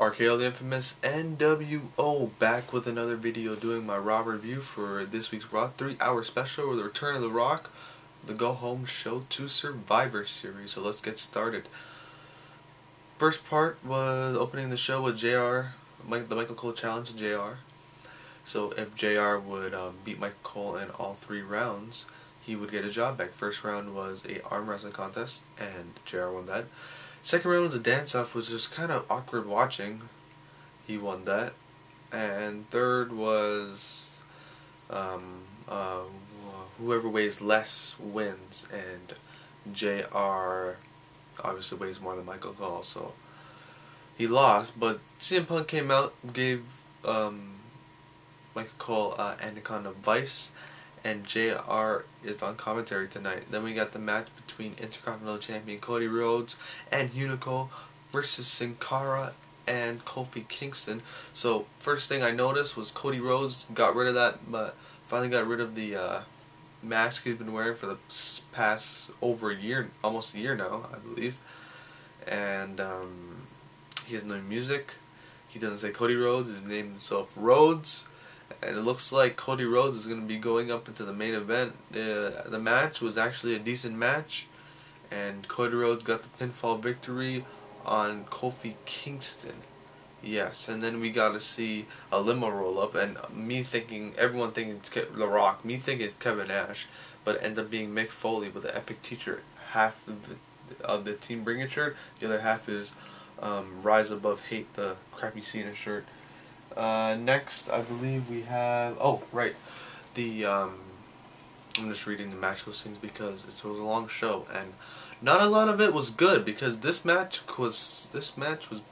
RKO, the infamous NWO, back with another video doing my Raw review for this week's Raw 3-hour special with the return of The Rock, the Go Home Show 2 Survivor Series. So let's get started. First part was opening the show with JR, the Michael Cole challenge to JR. So if JR would beat Michael Cole in all 3 rounds, he would get a job back. First round was a arm wrestling contest, and JR won that. Second round was a dance-off, which was kind of awkward watching. He won that. And third was whoever weighs less wins, and JR obviously weighs more than Michael Cole, so he lost. But CM Punk came out, gave Michael Cole Anaconda Vice, and JR is on commentary tonight. Then we got the match between Intercontinental Champion Cody Rhodes and Hunico versus Sin Cara and Kofi Kingston. So first thing I noticed was Cody Rhodes got rid of that, but finally got rid of the mask he's been wearing for the past over a year, almost a year now, I believe. And he has no music. He doesn't say Cody Rhodes. He's named himself Rhodes. And it looks like Cody Rhodes is going to be going up into the main event. The match was actually a decent match, and Cody Rhodes got the pinfall victory on Kofi Kingston. Yes, and then we got to see a limo roll up, and everyone thinking it's The Rock, me thinking it's Kevin Nash, but it ends up being Mick Foley with the epic t-shirt. Half of the Team Bring It shirt, the other half is Rise Above Hate, the crappy Cena shirt. Next, I believe we have, I'm just reading the match listings because it was a long show, and not a lot of it was good, because this match was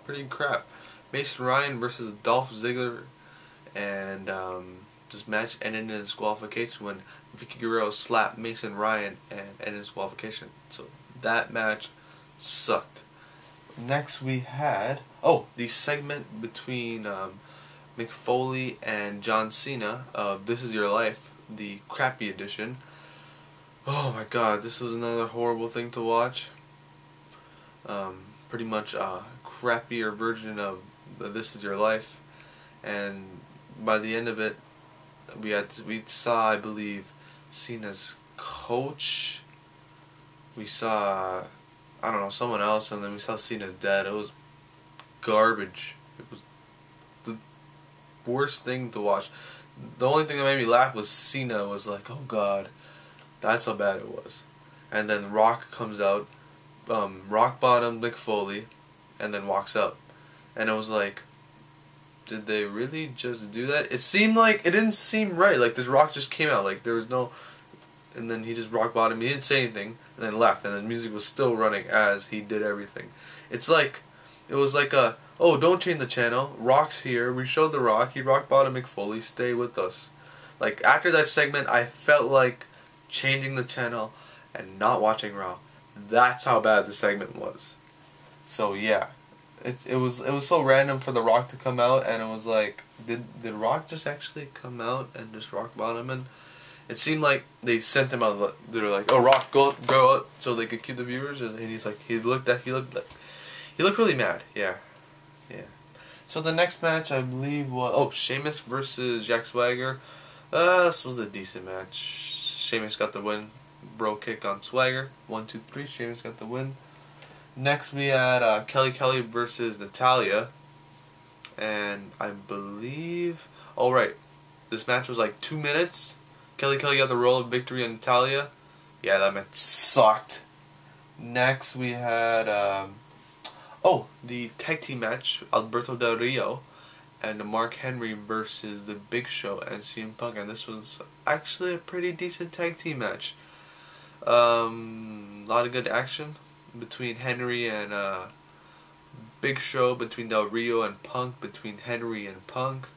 pretty crap. Mason Ryan versus Dolph Ziggler, and this match ended in disqualification when Vicky Guerrero slapped Mason Ryan and ended in disqualification. So that match sucked. Next we had, the segment between Mick Foley and John Cena of This Is Your Life, the crappy edition. Oh my god, this was another horrible thing to watch. Pretty much a crappier version of This Is Your Life, and by the end of it, we saw, I believe, Cena's coach. We saw, I don't know, someone else, and then we saw Cena's dad. It was garbage. It was the worst thing to watch. The only thing that made me laugh was Cena was like, oh god, that's how bad it was. And then Rock comes out, rock bottom Mick Foley, and then walks out. And it was like, did they really just do that? It seemed like, it didn't seem right. Like, this Rock just came out, like there was no, and then he just rock bottomed, he didn't say anything, and then left, and then music was still running as he did everything. It's like, it was like a, oh, don't change the channel, Rock's here, we showed The Rock, he rock bottom Mick Foley, stay with us. Like, after that segment, I felt like changing the channel and not watching Raw. That's how bad the segment was. So yeah, it was so random for The Rock to come out, and it was like, did Rock just actually come out and just rock bottom? And it seemed like they sent him out. They were like, "Oh, Rock, go out," so they could keep the viewers. And he's like, he looked really mad. Yeah. So the next match, I believe, was Sheamus versus Jack Swagger. This was a decent match. Sheamus got the win. Bro kick on Swagger. 1, 2, 3. Sheamus got the win. Next we had Kelly versus Natalya, and I believe, this match was like 2 minutes. Kelly got the roll of victory on Natalya. Yeah, that match sucked. Next we had the tag team match, Alberto Del Rio and Mark Henry versus The Big Show and CM Punk, and this was actually a pretty decent tag team match. A lot of good action between Henry and Big Show, between Del Rio and Punk, between Henry and Punk.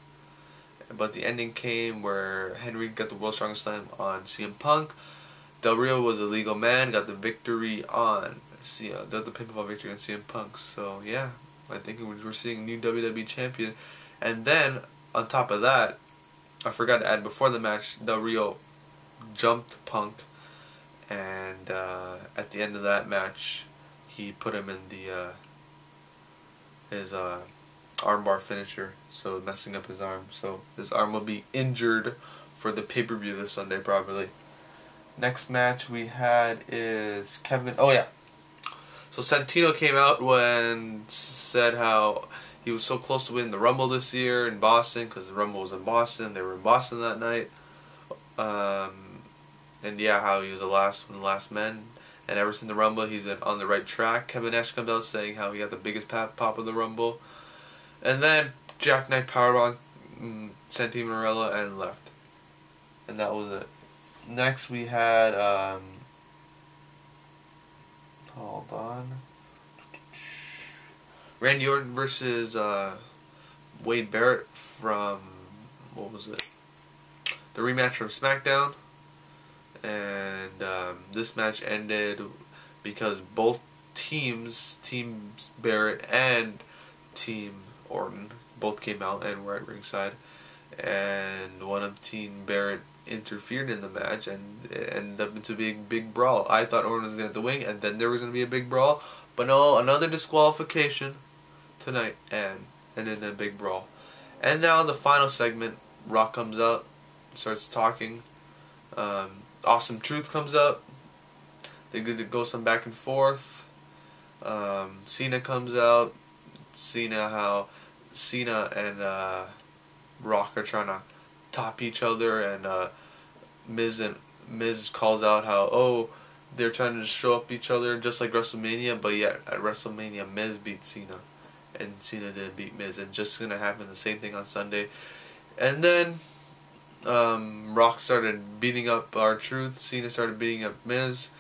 But the ending came where Henry got the World's Strongest Slam on CM Punk. Del Rio was a legal man, got the victory on the pinfall victory on CM Punk. So yeah, I think we're seeing a new WWE champion. And then on top of that, I forgot to add, before the match, Del Rio jumped Punk, and at the end of that match, he put him in the his armbar finisher, so messing up his arm. So his arm will be injured for the pay-per-view this Sunday probably. Next match we had is Kevin. Oh yeah. So Santino came out and said how he was so close to winning the Rumble this year in Boston because the Rumble was in Boston. They were in Boston that night. And yeah, how he was one of the last men. And ever since the Rumble, he's been on the right track. Kevin Nash comes out saying how he got the biggest pop of the Rumble. And then Jackknife Powerbomb Santino Marella and left. And that was it. Next we had, hold on. Randy Orton versus Wade Barrett from, what was it? The rematch from SmackDown. And this match ended because both teams, Team Barrett and Team Orton, both came out and were at ringside. And one of Team Barrett interfered in the match, and it ended up into a big brawl. I thought Orton was going to win, and then there was going to be a big brawl. But no, another disqualification tonight, and then a big brawl. And now the final segment, Rock comes out, starts talking. Awesome Truth comes up. They go some back and forth. Cena comes out. Cena and Rock are trying to top each other, and Miz calls out how they're trying to show up each other just like WrestleMania, but yet at WrestleMania Miz beat Cena, and Cena didn't beat Miz, and just gonna happen the same thing on Sunday. And then Rock started beating up R-Truth. Cena started beating up Miz.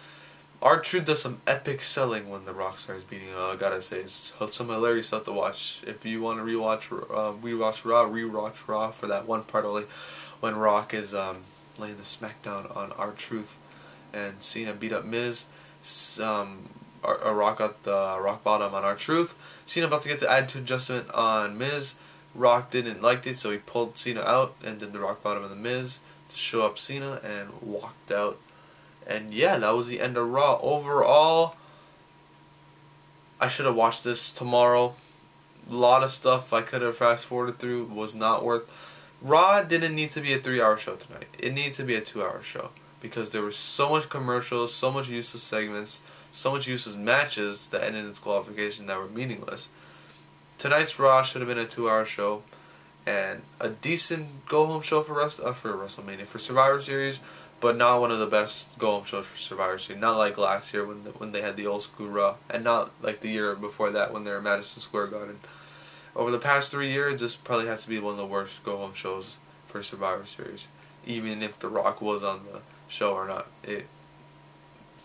R-Truth does some epic selling when the Rock starts beating him. I gotta say, it's some hilarious stuff to watch. If you want to rewatch Raw for that one part only, when Rock is laying the smackdown on R-Truth, and Cena beat up Miz. Rock got the rock bottom on R-Truth. Cena about to get the attitude adjustment on Miz. Rock didn't like it, so he pulled Cena out and did the rock bottom of the Miz to show up Cena and walked out. And yeah, that was the end of Raw. Overall, I should have watched this tomorrow. A lot of stuff I could have fast forwarded through was not worth. Raw didn't need to be a 3-hour show tonight. It needed to be a 2-hour show because there was so much commercials, so much useless segments, so much useless matches that ended in disqualification that were meaningless. Tonight's Raw should have been a 2-hour show and a decent go-home show for WrestleMania, for Survivor Series, but not one of the best go-home shows for Survivor Series. Not like last year when they had the old school Raw, and not like the year before that when they were at Madison Square Garden. Over the past 3 years, this probably has to be one of the worst go-home shows for Survivor Series, even if The Rock was on the show or not. A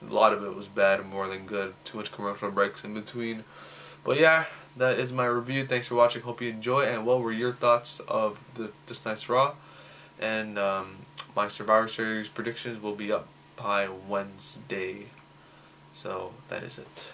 lot of it was bad, more than good. Too much commercial breaks in between. But yeah, that is my review. Thanks for watching. Hope you enjoy. And what were your thoughts of this night's Raw? And my Survivor Series predictions will be up by Wednesday. So that is it.